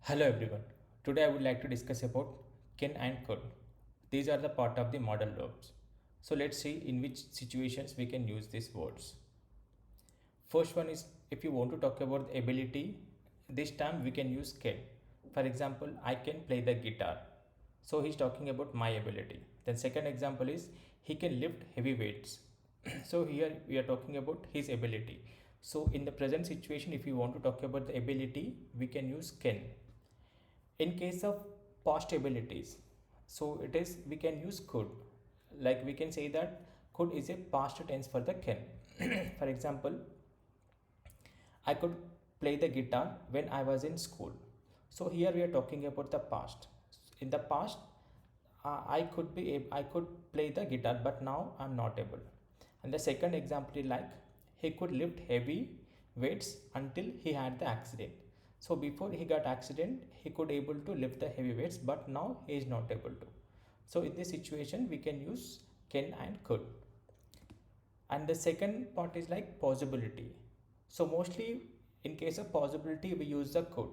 Hello everyone. Today I would like to discuss about can and could. These are the part of the modal verbs. So let's see in which situations we can use these words. First one is if you want to talk about the ability, this time we can use can. For example, I can play the guitar. So he's talking about my ability. Then second example is he can lift heavy weights. So here we are talking about his ability. So in the present situation, if you want to talk about the ability, we can use can. In case of past abilities, so it is we can use could. Like we can say that could is a past tense for the can. For example, I could play the guitar when I was in school. So here we are talking about the past. In the past, I could play the guitar, but now I'm not able. And the second example is like he could lift heavy weights until he had the accident. So before he got accident, he could able to lift the heavy weights, but now he is not able to. So in this situation, we can use can and could. And the second part is like possibility. So mostly in case of possibility, we use the could.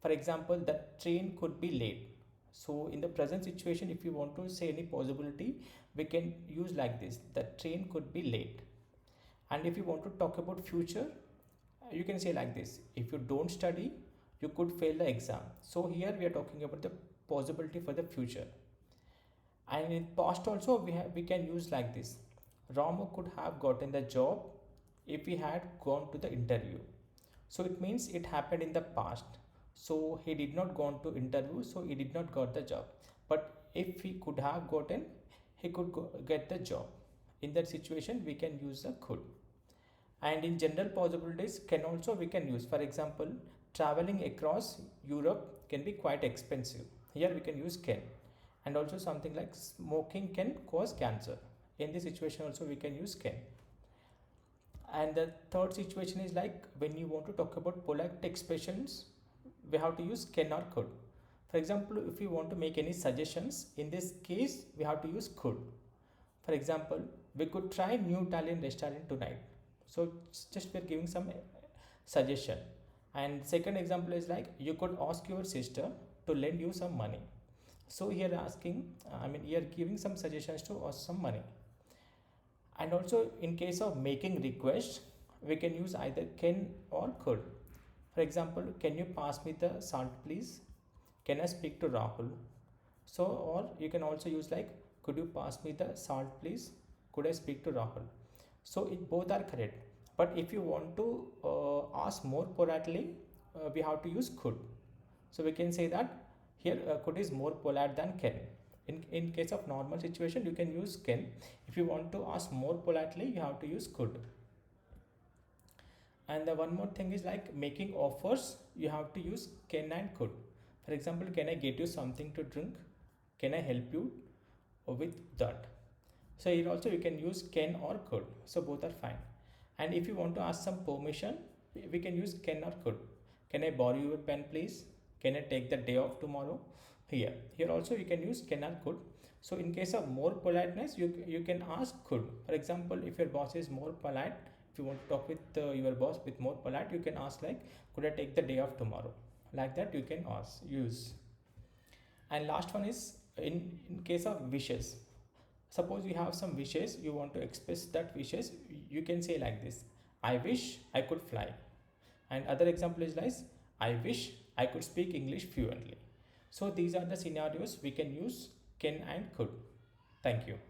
For example, the train could be late. So in the present situation, if you want to say any possibility, we can use like this: the train could be late. And if you want to talk about future, you can say like this: if you don't study, you could fail the exam. So here we are talking about the possibility for the future. And in past also we can use like this: Ramu could have gotten the job if he had gone to the interview. So it means it happened in the past, so he did not go to interview, so he did not got the job. But if he could have gotten, he could get the job. In that situation we can use the could. And in general possibilities can also we can use. For example, traveling across Europe can be quite expensive. Here we can use can. And also something like smoking can cause cancer. In this situation also we can use can. And the third situation is like when you want to talk about polite expressions, we have to use can or could. For example, if you want to make any suggestions, in this case we have to use could. For example, we could try new Italian restaurant tonight. So just we're giving some suggestion. And second example is like you could ask your sister to lend you some money. So here asking, you're giving some suggestions to ask some money. And also in case of making requests, we can use either can or could. For example, can you pass me the salt please? Can I speak to Rahul? So, or you can also use like could you pass me the salt please? Could I speak to Rahul? So it both are correct. But if you want to ask more politely, we have to use could. So we can say that here could is more polite than can. In case of normal situation, you can use can. If you want to ask more politely, you have to use could. And the one more thing is like making offers, you have to use can and could. For example, can I get you something to drink? Can I help you with that? So here also you can use can or could. So both are fine. And if you want to ask some permission, we can use can or could. Can I borrow your pen please? Can I take the day off tomorrow? Here also you can use can or could. So in case of more politeness, you can ask could. For example, if your boss is more polite, if you want to talk with your boss with more polite, you can ask like could I take the day off tomorrow? Like that you can ask use. And last one is in case of wishes. Suppose you have some wishes, you want to express that wishes, you can say like this: I wish I could fly. And other example is like I wish I could speak English fluently. So these are the scenarios we can use can and could. Thank you.